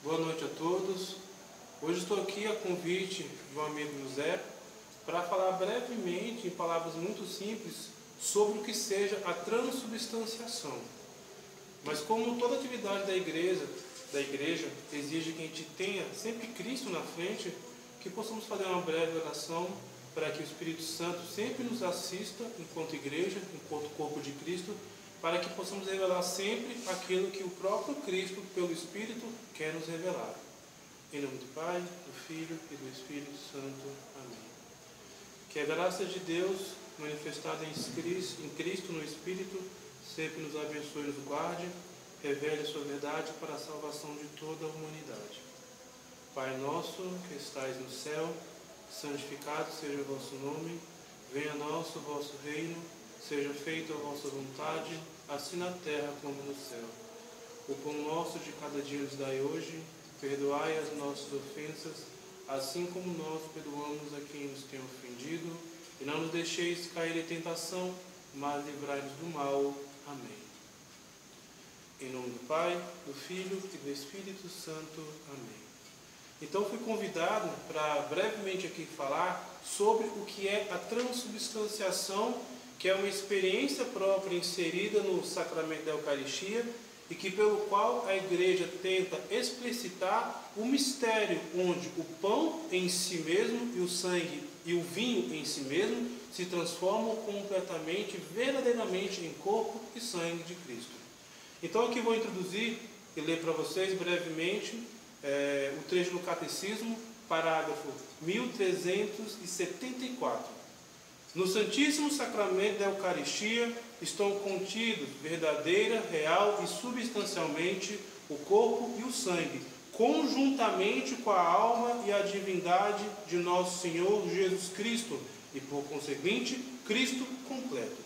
Boa noite a todos. Hoje estou aqui a convite de um amigo José para falar brevemente, em palavras muito simples, sobre o que seja a transubstanciação. Mas como toda atividade da igreja exige que a gente tenha sempre Cristo na frente, que possamos fazer uma breve oração para que o Espírito Santo sempre nos assista enquanto igreja, enquanto corpo de Cristo, para que possamos revelar sempre aquilo que o próprio Cristo, pelo Espírito, quer nos revelar. Em nome do Pai, do Filho e do Espírito Santo. Amém. Que a graça de Deus, manifestada em Cristo no Espírito, sempre nos abençoe e nos guarde, revele a sua verdade para a salvação de toda a humanidade. Pai nosso, que estais no céu, santificado seja o vosso nome, venha a nós o vosso reino, seja feita a vossa vontade, assim na terra como no céu. O pão nosso de cada dia nos dai hoje, perdoai as nossas ofensas, assim como nós perdoamos a quem nos tem ofendido, e não nos deixeis cair em tentação, mas livrai-nos do mal. Amém. Em nome do Pai, do Filho e do Espírito Santo. Amém. Então fui convidado para brevemente aqui falar sobre o que é a transubstanciação, que é uma experiência própria inserida no sacramento da Eucaristia e que pelo qual a igreja tenta explicitar o mistério onde o pão em si mesmo e o sangue e o vinho em si mesmo se transformam completamente, verdadeiramente em corpo e sangue de Cristo. Então aqui vou introduzir e ler para vocês brevemente o trecho do Catecismo, parágrafo 1374. No Santíssimo Sacramento da Eucaristia estão contidos verdadeira, real e substancialmente o corpo e o sangue, conjuntamente com a alma e a divindade de nosso Senhor Jesus Cristo e, por conseguinte, Cristo completo.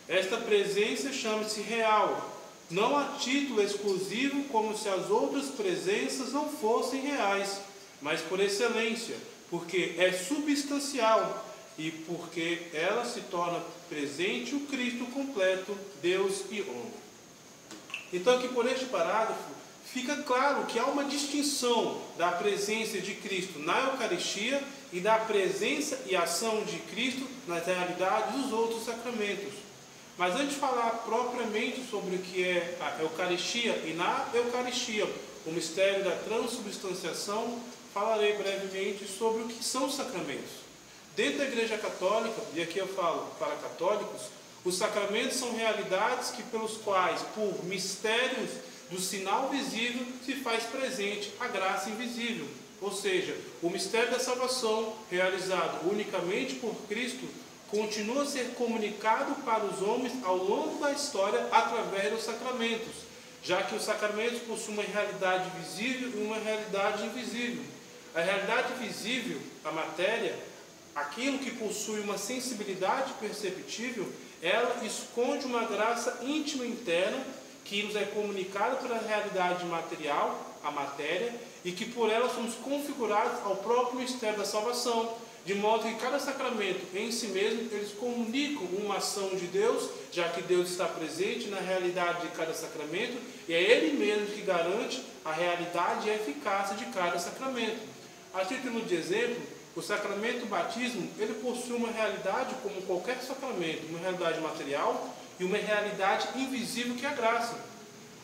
Esta presença chama-se real, não a título exclusivo, como se as outras presenças não fossem reais, mas por excelência, porque é substancial e porque ela se torna presente o Cristo completo, Deus e homem. Então aqui por este parágrafo fica claro que há uma distinção da presença de Cristo na Eucaristia e da presença e ação de Cristo nas realidades dos outros sacramentos. Mas antes de falar propriamente sobre o que é a Eucaristia e na Eucaristia, o mistério da transubstanciação, falarei brevemente sobre o que são os sacramentos. Dentro da Igreja Católica, e aqui eu falo para católicos, os sacramentos são realidades pelos quais, por mistérios do sinal visível, se faz presente a graça invisível. Ou seja, o mistério da salvação, realizado unicamente por Cristo, continua a ser comunicado para os homens ao longo da história através dos sacramentos, já que os sacramentos possuem uma realidade visível e uma realidade invisível. A realidade visível, a matéria, aquilo que possui uma sensibilidade perceptível, ela esconde uma graça íntima interna que nos é comunicada pela realidade material, a matéria, e que por ela somos configurados ao próprio mistério da salvação, de modo que cada sacramento em si mesmo, eles comunicam uma ação de Deus, já que Deus está presente na realidade de cada sacramento, e é Ele mesmo que garante a realidade e a eficácia de cada sacramento. A título de exemplo, o sacramento do batismo, ele possui uma realidade como qualquer sacramento, uma realidade material e uma realidade invisível que é a graça.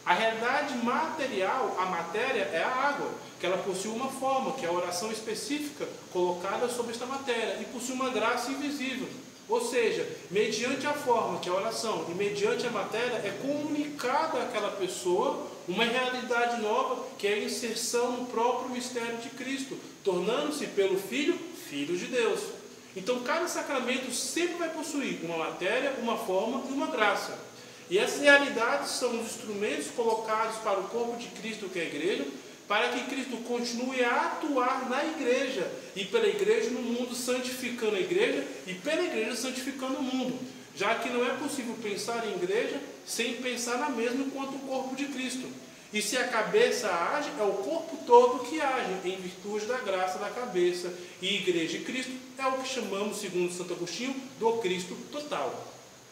A realidade material, a matéria, é a água, que ela possui uma forma, que é a oração específica colocada sobre esta matéria, e possui uma graça invisível. Ou seja, mediante a forma, que é a oração, e mediante a matéria, é comunicada àquela pessoa uma realidade nova, que é a inserção no próprio mistério de Cristo, tornando-se pelo Filho, Filho de Deus. Então, cada sacramento sempre vai possuir uma matéria, uma forma e uma graça. E essas realidades são os instrumentos colocados para o corpo de Cristo, que é a igreja, para que Cristo continue a atuar na igreja, e pela igreja no mundo, santificando a igreja, e pela igreja santificando o mundo, já que não é possível pensar em igreja sem pensar na mesma enquanto o corpo de Cristo. E se a cabeça age, é o corpo todo que age, em virtude da graça da cabeça. E igreja e Cristo é o que chamamos, segundo Santo Agostinho, do Cristo total.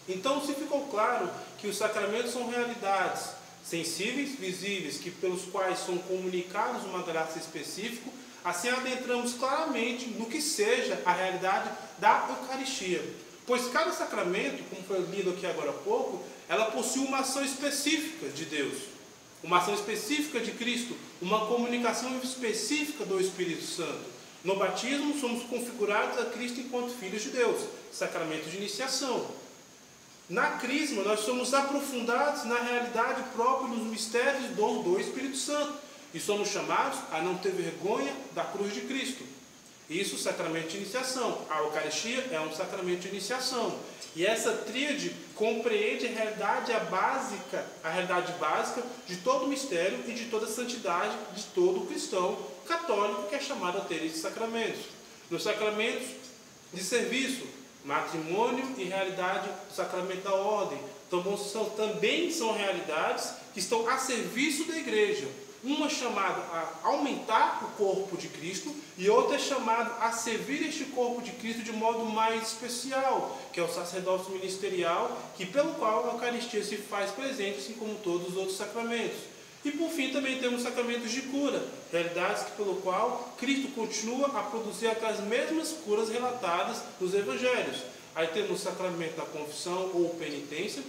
Então, se ficou claro que os sacramentos são realidades sensíveis, visíveis, pelos quais são comunicados uma graça específica, assim adentramos claramente no que seja a realidade da Eucaristia. Pois cada sacramento, como foi lido aqui agora há pouco, ela possui uma ação específica de Deus, uma ação específica de Cristo, uma comunicação específica do Espírito Santo. No batismo, somos configurados a Cristo enquanto filhos de Deus, sacramento de iniciação. Na crisma, nós somos aprofundados na realidade própria dos mistérios do Espírito Santo e somos chamados a não ter vergonha da cruz de Cristo. Isso, sacramento de iniciação. A Eucaristia é um sacramento de iniciação. E essa tríade compreende a realidade básica de todo o mistério e de toda a santidade de todo cristão católico que é chamado a ter esses sacramentos. Nos sacramentos de serviço, matrimônio e realidade do sacramento da ordem, também são realidades que estão a serviço da igreja. Uma é chamada a aumentar o corpo de Cristo e outra é chamada a servir este corpo de Cristo de modo mais especial, que é o sacerdócio ministerial, pelo qual a Eucaristia se faz presente, assim como todos os outros sacramentos. E por fim também temos sacramentos de cura, realidades pelo qual Cristo continua a produzir aquelas mesmas curas relatadas nos evangelhos. Aí temos o sacramento da confissão ou penitência,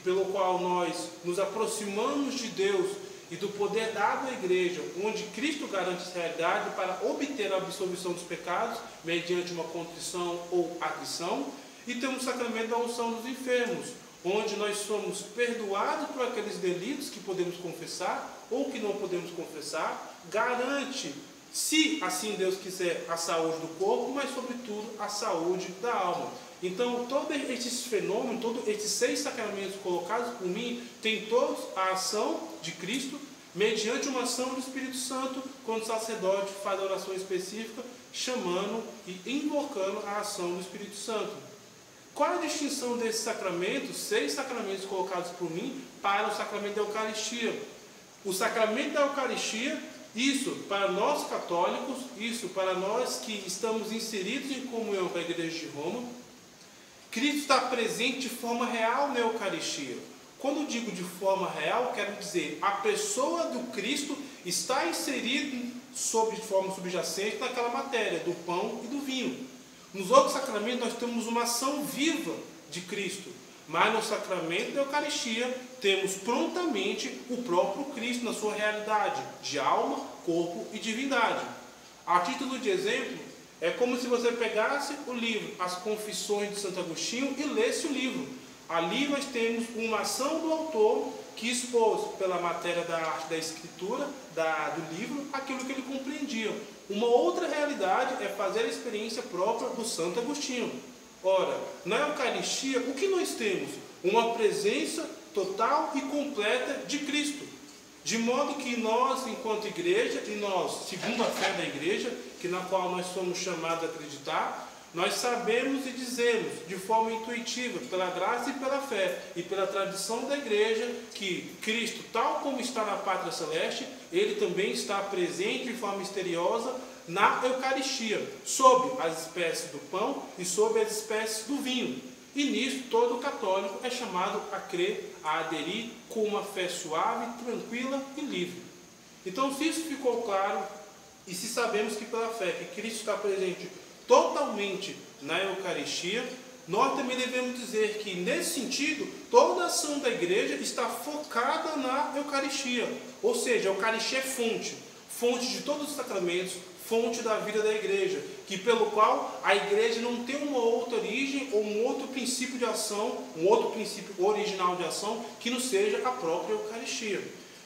pelo qual nós nos aproximamos de Deus e do poder dado à igreja, onde Cristo garante essa realidade para obter a absolvição dos pecados, mediante uma contrição ou atrição. E temos o sacramento da unção dos enfermos, onde nós somos perdoados por aqueles delitos que podemos confessar ou que não podemos confessar, garante, se assim Deus quiser, a saúde do corpo, mas sobretudo a saúde da alma. Então, todos esses fenômenos, todos esses 6 sacramentos colocados por mim, têm todos a ação de Cristo, mediante uma ação do Espírito Santo, quando o sacerdote faz a oração específica, chamando e invocando a ação do Espírito Santo. Qual a distinção desses sacramentos, 6 sacramentos colocados por mim, para o sacramento da Eucaristia? O sacramento da Eucaristia, isso para nós católicos, isso para nós que estamos inseridos em comunhão com a Igreja de Roma, Cristo está presente de forma real na Eucaristia. Quando digo de forma real, quero dizer, a pessoa do Cristo está inserida de forma subjacente naquela matéria, do pão e do vinho. Nos outros sacramentos nós temos uma ação viva de Cristo, mas no sacramento da Eucaristia temos prontamente o próprio Cristo na sua realidade de alma, corpo e divindade. A título de exemplo, é como se você pegasse o livro As Confissões de Santo Agostinho e lesse o livro. Ali nós temos uma ação do autor que expôs pela matéria da arte da escritura, do livro, aquilo que ele compreendia. Uma outra realidade é fazer a experiência própria do Santo Agostinho. Ora, na Eucaristia, o que nós temos? Uma presença total e completa de Cristo. De modo que nós, enquanto igreja, e nós, segundo a fé da igreja, na qual nós somos chamados a acreditar, nós sabemos e dizemos, de forma intuitiva, pela graça e pela fé, e pela tradição da igreja, que Cristo, tal como está na Pátria Celeste, ele também está presente de forma misteriosa na Eucaristia, sob as espécies do pão e sob as espécies do vinho. E nisso todo católico é chamado a crer, a aderir com uma fé suave, tranquila e livre. Então, se isso ficou claro, e se sabemos que pela fé que Cristo está presente totalmente na Eucaristia, nós também devemos dizer que, nesse sentido, toda a ação da igreja está focada na Eucaristia. Ou seja, a Eucaristia é fonte de todos os sacramentos, fonte da vida da igreja, pelo qual a igreja não tem uma outra origem ou um outro princípio de ação, um outro princípio original de ação, que não seja a própria Eucaristia.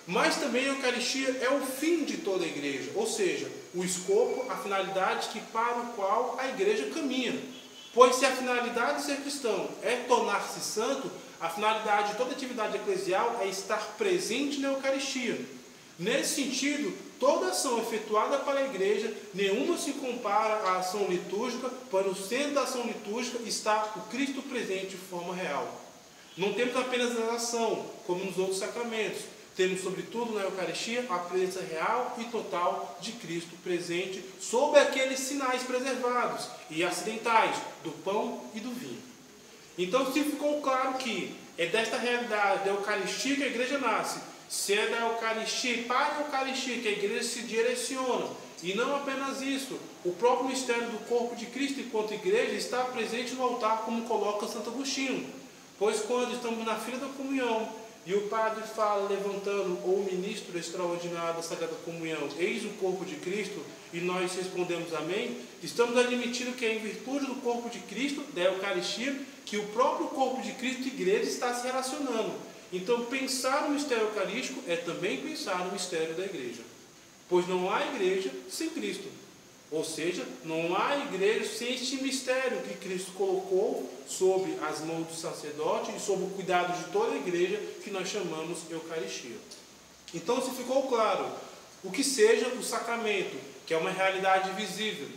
Mas também a Eucaristia é o fim de toda a igreja, ou seja, o escopo, a finalidade para o qual a igreja caminha. Pois se a finalidade de ser cristão é tornar-se santo, a finalidade de toda atividade eclesial é estar presente na Eucaristia. Nesse sentido, toda ação efetuada para a igreja, nenhuma se compara à ação litúrgica, pois no centro da ação litúrgica está o Cristo presente de forma real. Não temos apenas a ação, como nos outros sacramentos. Temos, sobretudo, na Eucaristia, a presença real e total de Cristo presente sob aqueles sinais preservados e acidentais do pão e do vinho. Então, se ficou claro que é desta realidade da Eucaristia que a igreja nasce, se é da Eucaristia e para a Eucaristia que a igreja se direciona. E não apenas isso, o próprio mistério do corpo de Cristo enquanto igreja está presente no altar, como coloca Santo Agostinho. Pois quando estamos na fila da comunhão e o padre fala levantando, ou o ministro extraordinário da Sagrada Comunhão, eis o corpo de Cristo, e nós respondemos amém, estamos admitindo que é em virtude do corpo de Cristo, da Eucaristia, que o próprio corpo de Cristo, igreja, está se relacionando. Então pensar no mistério eucarístico é também pensar no mistério da igreja. Pois não há igreja sem Cristo. Ou seja, não há igreja sem este mistério que Cristo colocou sob as mãos do sacerdote e sob o cuidado de toda a igreja, que nós chamamos Eucaristia. Então, se ficou claro o que seja o sacramento, que é uma realidade visível,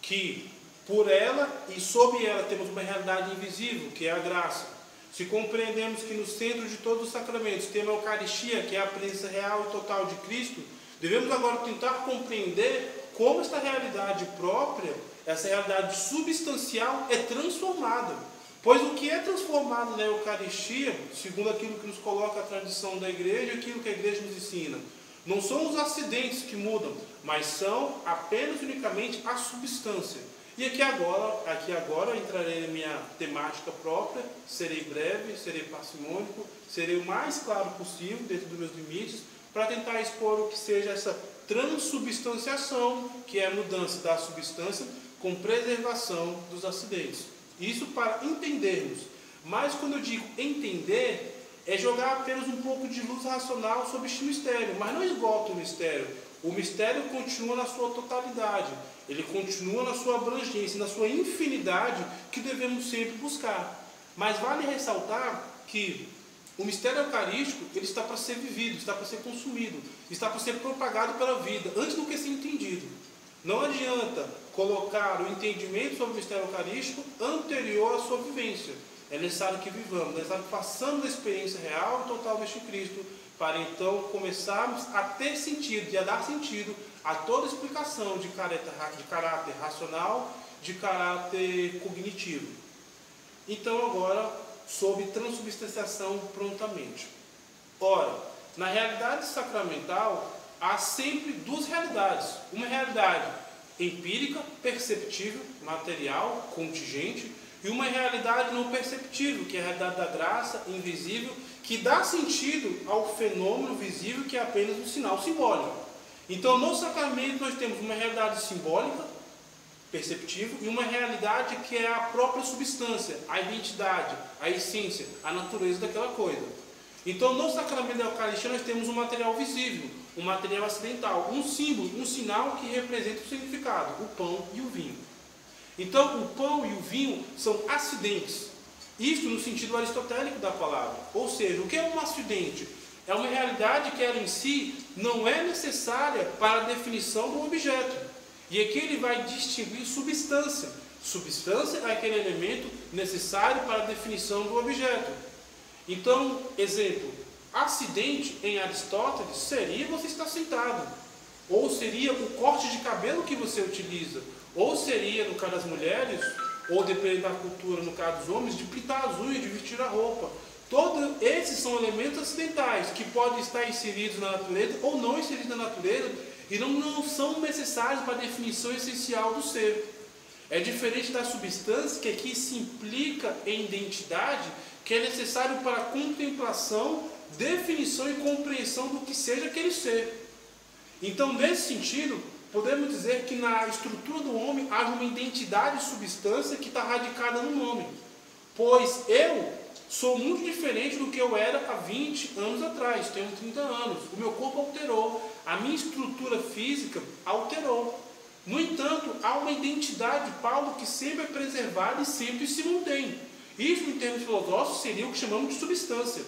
que por ela e sob ela temos uma realidade invisível, que é a graça. Se compreendemos que no centro de todos os sacramentos temos a Eucaristia, que é a presença real e total de Cristo, devemos agora tentar compreender como esta realidade própria, essa realidade substancial, é transformada. Pois o que é transformado na Eucaristia, segundo aquilo que nos coloca a tradição da igreja, aquilo que a igreja nos ensina, não são os acidentes que mudam, mas são apenas unicamente a substância. E aqui agora entrarei na minha temática própria, serei breve, serei parcimônico, serei o mais claro possível, dentro dos meus limites, para tentar expor o que seja essa transubstanciação, que é a mudança da substância com preservação dos acidentes. Isso para entendermos. Mas quando eu digo entender, é jogar apenas um pouco de luz racional sobre este mistério, mas não esgota o mistério. O mistério continua na sua totalidade, ele continua na sua abrangência, na sua infinidade, que devemos sempre buscar. Mas vale ressaltar que o mistério eucarístico, ele está para ser vivido, está para ser consumido, está para ser propagado pela vida, antes do que ser entendido. Não adianta colocar o entendimento sobre o mistério eucarístico anterior à sua vivência. É necessário que vivamos, é necessário que façamos a experiência real e total deste Cristo, para então começarmos a ter sentido e a dar sentido a toda explicação de caráter racional, de caráter cognitivo. Então agora, sobre transubstanciação prontamente. Ora, na realidade sacramental, há sempre duas realidades. Uma realidade empírica, perceptível, material, contingente, e uma realidade não perceptível, que é a realidade da graça, invisível, que dá sentido ao fenômeno visível, que é apenas um sinal simbólico. Então, no sacramento, nós temos uma realidade simbólica, perceptível, e uma realidade que é a própria substância, a identidade, a essência, a natureza daquela coisa. Então, no sacramento da Eucaristia, nós temos um material visível, um material acidental, um símbolo, um sinal que representa o significado, o pão e o vinho. Então, o pão e o vinho são acidentes. Isto no sentido aristotélico da palavra. Ou seja, o que é um acidente? É uma realidade que ela em si não é necessária para a definição do objeto. E aqui ele vai distinguir substância. Substância é aquele elemento necessário para a definição do objeto. Então, exemplo, acidente em Aristóteles seria você estar sentado. Ou seria o corte de cabelo que você utiliza. Ou seria, no caso das mulheres, ou dependendo da cultura, no caso dos homens, de pintar as unhas, de vestir a roupa. Todos esses são elementos acidentais que podem estar inseridos na natureza ou não inseridos na natureza e não são necessários para a definição essencial do ser. É diferente da substância, que aqui se implica em identidade, que é necessário para a contemplação, definição e compreensão do que seja aquele ser. Então, nesse sentido, podemos dizer que na estrutura do homem há uma identidade de substância que está radicada no homem. Pois eu sou muito diferente do que eu era há 20 anos atrás, tenho 30 anos. O meu corpo alterou, a minha estrutura física alterou. No entanto, há uma identidade de Paulo que sempre é preservada e sempre se mantém. Isso, em termos filosóficos, seria o que chamamos de substância,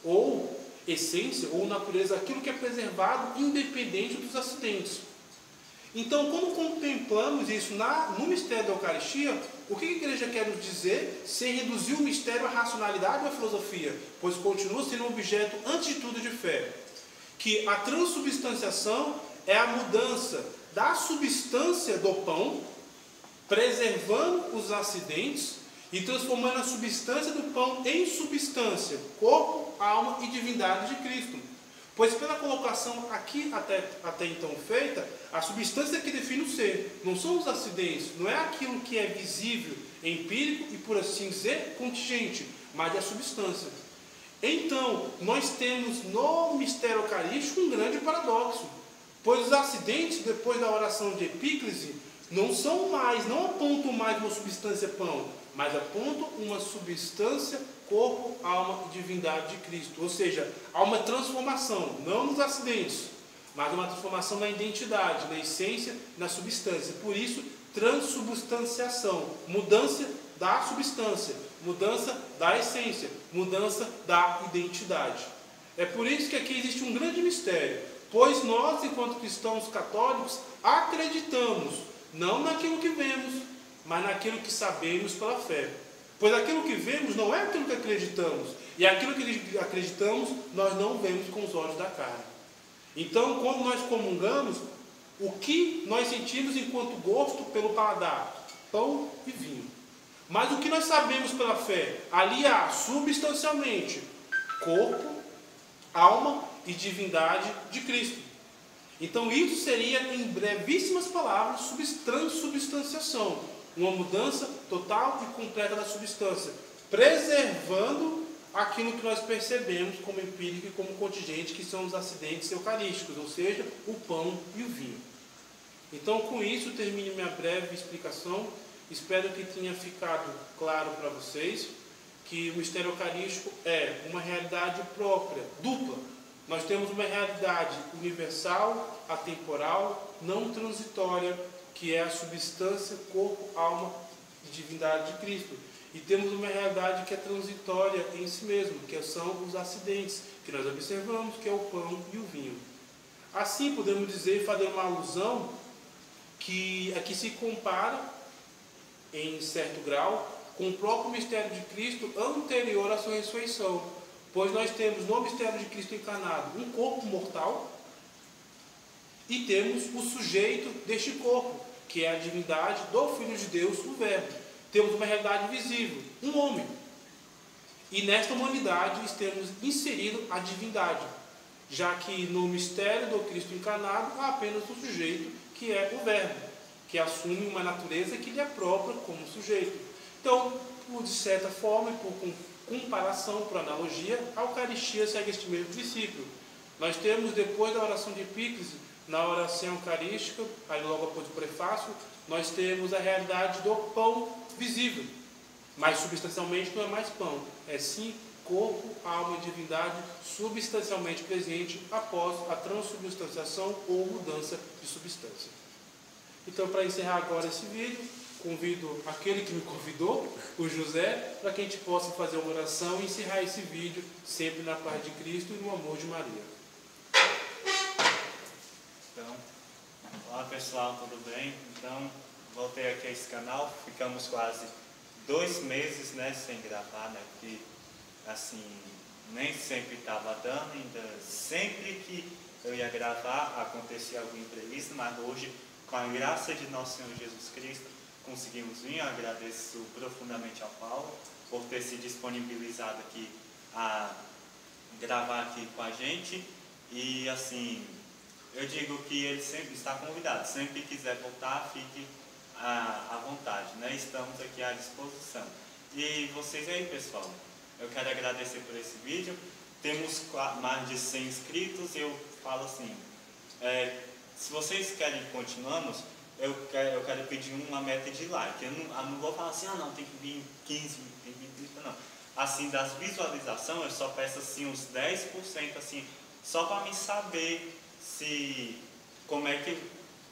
ou essência, ou natureza, aquilo que é preservado independente dos acidentes. Então, quando contemplamos isso no mistério da Eucaristia, o que a igreja quer nos dizer sem reduzir o mistério à racionalidade ou à filosofia? Pois continua sendo um objeto, antes de tudo, de fé. Que a transubstanciação é a mudança da substância do pão, preservando os acidentes e transformando a substância do pão em substância, corpo, alma e divindade de Cristo. Pois pela colocação aqui até então feita, a substância que define o ser, não são os acidentes, não é aquilo que é visível, empírico e, por assim dizer, contingente, mas é a substância. Então, nós temos no mistério eucarístico um grande paradoxo, pois os acidentes, depois da oração de epíclise, não apontam mais uma substância pão, mas apontam uma substância corpo, alma e divindade de Cristo. Ou seja, há uma transformação, não nos acidentes, mas uma transformação na identidade, na essência, na substância. Por isso, transubstanciação, mudança da substância, mudança da essência, mudança da identidade. É por isso que aqui existe um grande mistério, pois nós, enquanto cristãos católicos, acreditamos, não naquilo que vemos, mas naquilo que sabemos pela fé. Pois aquilo que vemos não é aquilo que acreditamos, e aquilo que acreditamos nós não vemos com os olhos da carne. Então, quando nós comungamos, o que nós sentimos enquanto gosto pelo paladar? Pão e vinho. Mas o que nós sabemos pela fé? Ali há substancialmente corpo, alma e divindade de Cristo. Então isso seria, em brevíssimas palavras, transubstanciação, uma mudança total e completa da substância, preservando aquilo que nós percebemos como empírico e como contingente, que são os acidentes eucarísticos, ou seja, o pão e o vinho. Então, com isso, termino minha breve explicação. Espero que tenha ficado claro para vocês que o mistério eucarístico é uma realidade própria, dupla. Nós temos uma realidade universal, atemporal, não transitória, que é a substância, corpo, alma e divindade de Cristo. E temos uma realidade que é transitória em si mesmo, que são os acidentes, que nós observamos, que é o pão e o vinho. Assim, podemos dizer, fazer uma alusão, que aqui se compara, em certo grau, com o próprio mistério de Cristo anterior à sua ressurreição. Pois nós temos no mistério de Cristo encarnado um corpo mortal e temos o sujeito deste corpo, que é a divindade do Filho de Deus, o Verbo. Temos uma realidade visível, um homem. E nesta humanidade temos inserido a divindade, já que no mistério do Cristo encarnado há apenas um sujeito, que é o Verbo, que assume uma natureza que lhe é própria como sujeito. Então, de certa forma, por comparação, por analogia, a Eucaristia segue este mesmo princípio. Nós temos, depois da oração de epíclise, na oração eucarística, aí logo após o prefácio, nós temos a realidade do pão visível, mas substancialmente não é mais pão, é sim corpo, alma e divindade substancialmente presente após a transubstanciação ou mudança de substância. Então, para encerrar agora esse vídeo, convido aquele que me convidou, o José, para que a gente possa fazer uma oração e encerrar esse vídeo sempre na paz de Cristo e no amor de Maria. Então, olá pessoal, tudo bem? Então, voltei aqui a esse canal, ficamos quase 2 meses, né, sem gravar, né, porque assim, nem sempre estava dando, ainda sempre que eu ia gravar acontecia algum imprevisto, mas hoje, com a graça de nosso Senhor Jesus Cristo, conseguimos vir. Eu agradeço profundamente ao Paulo por ter se disponibilizado aqui a gravar aqui com a gente. E assim, eu digo que ele sempre está convidado, sempre que quiser voltar, fique à vontade, né? Estamos aqui à disposição. E vocês aí, pessoal, eu quero agradecer por esse vídeo. Temos mais de 100 inscritos. Eu falo assim, se vocês querem que continuamos, eu quero pedir uma meta de like. Eu não vou falar assim, não, tem que vir 15, tem que vir 30, não. Assim, das visualizações, eu só peço assim uns 10%, assim, só para mim saber como é que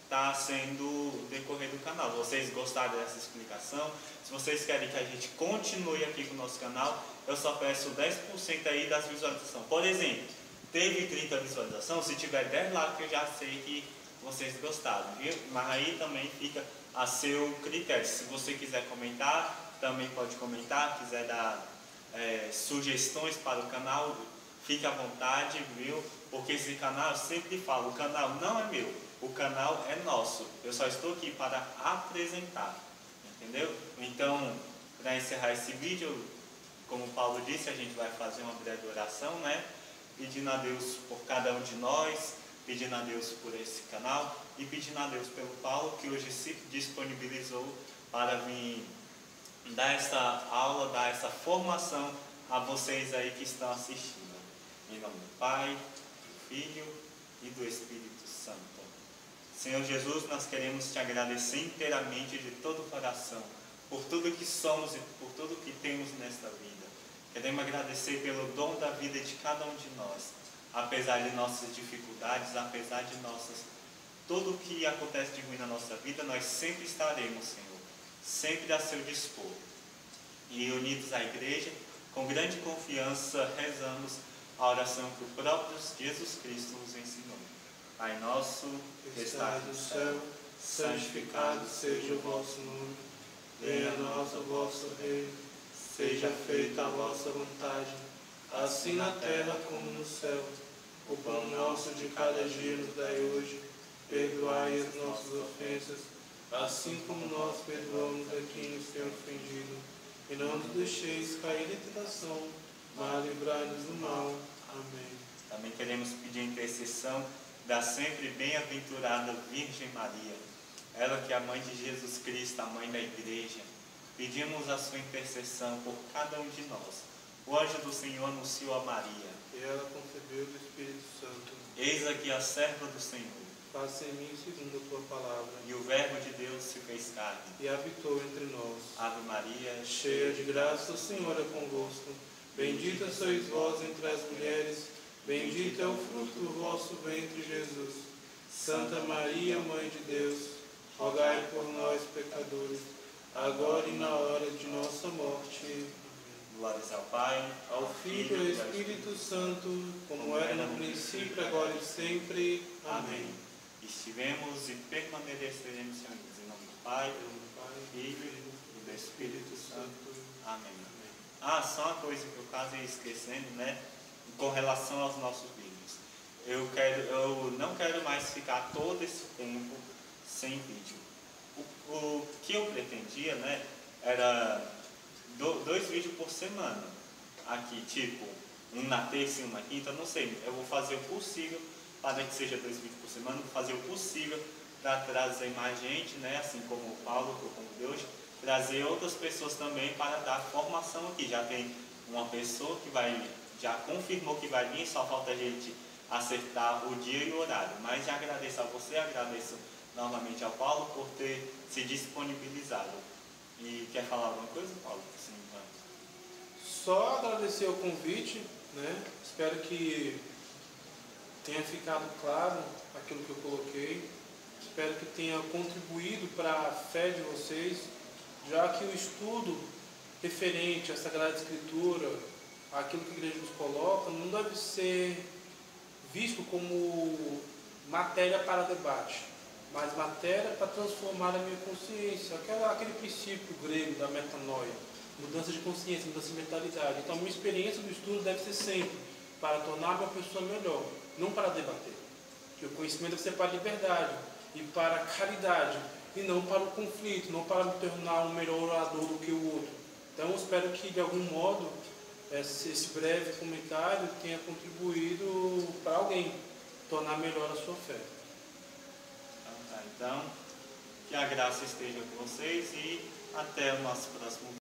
está sendo o decorrer do canal. Vocês gostaram dessa explicação? Se vocês querem que a gente continue aqui com o nosso canal, eu só peço 10% aí das visualizações. Por exemplo, teve 30 visualizações, se tiver 10 likes, eu já sei que vocês gostaram, viu? Mas aí também fica a seu critério. Se você quiser comentar, também pode comentar. Quiser dar sugestões para o canal, fique à vontade, viu? Porque esse canal, eu sempre falo, o canal não é meu, o canal é nosso. Eu só estou aqui para apresentar, entendeu? Então, para encerrar esse vídeo, como o Paulo disse, a gente vai fazer uma breve oração, né? pedindo a Deus por cada um de nós, pedindo a Deus por esse canal e pedindo a Deus pelo Paulo, que hoje se disponibilizou para vir dar essa aula, dar essa formação a vocês aí que estão assistindo. Em nome do Pai, do Filho e do Espírito Santo. Senhor Jesus, nós queremos te agradecer inteiramente de todo o coração por tudo que somos e por tudo que temos nesta vida. Queremos agradecer pelo dom da vida de cada um de nós, apesar de nossas dificuldades, apesar de tudo que acontece de ruim na nossa vida, nós sempre estaremos, Senhor, sempre a seu dispor. E unidos à igreja, com grande confiança, rezamos a oração que o próprio Jesus Cristo nos ensinou. Pai nosso, que estás no céu, santificado seja o vosso nome. Venha a nós o vosso reino, seja feita a vossa vontade, assim na terra como no céu. O pão nosso de cada dia nos dai hoje, perdoai as nossas ofensas, assim como nós perdoamos a quem nos tem ofendido. E não nos deixeis cair em tentação, mas livrai-nos do mal. Amém. Também queremos pedir a intercessão da sempre bem-aventurada Virgem Maria, ela que é a mãe de Jesus Cristo, a mãe da igreja. Pedimos a sua intercessão por cada um de nós. O anjo do Senhor anunciou a Maria. E ela concebeu do Espírito Santo. Eis aqui a serva do Senhor. Faça em mim segundo a tua palavra. E o Verbo de Deus se fez carne e habitou entre nós. Ave Maria, cheia de graça, o Senhor é convosco. Bendita sois vós entre as mulheres, bendito é o fruto do vosso ventre, Jesus. Santa Maria, Mãe de Deus, rogai por nós, pecadores, agora e na hora de nossa morte. Amém. Glórias ao Pai, ao Filho e ao Espírito Santo, como era no princípio, agora e sempre. Amém. Estivemos e permaneceremos unidos em nome do Pai, do Filho e do Espírito Santo. Amém. Só uma coisa que eu quase ia esquecendo, né? Com relação aos nossos vídeos. Eu não quero mais ficar todo esse tempo sem vídeo. O que eu pretendia, né? Era 2 vídeos por semana. Aqui, tipo, um na terça e um na quinta, não sei. Eu vou fazer o possível para que seja 2 vídeos por semana, vou fazer o possível para trazer mais gente, né? Assim como o Paulo, que eu convidei hoje, trazer outras pessoas também para dar formação aqui. Já tem uma pessoa que já confirmou que vai vir, só falta a gente acertar o dia e o horário. Mas já agradeço a você, agradeço novamente ao Paulo por ter se disponibilizado. E quer falar alguma coisa, Paulo? Sim, só agradecer o convite, né? Espero que tenha ficado claro aquilo que eu coloquei. Espero que tenha contribuído para a fé de vocês, já que o estudo referente à Sagrada Escritura, aquilo que a igreja nos coloca, não deve ser visto como matéria para debate, mas matéria para transformar a minha consciência, aquele princípio grego da metanoia, mudança de consciência, mudança de mentalidade. Então a minha experiência do estudo deve ser sempre para tornar uma pessoa melhor, não para debater. Que o conhecimento deve ser para a liberdade e para a caridade, e não para o conflito, não para me tornar um melhor orador do que o outro. Então eu espero que de algum modo esse breve comentário tenha contribuído para alguém tornar melhor a sua fé. Então, que a graça esteja com vocês e até o nosso próximo vídeo.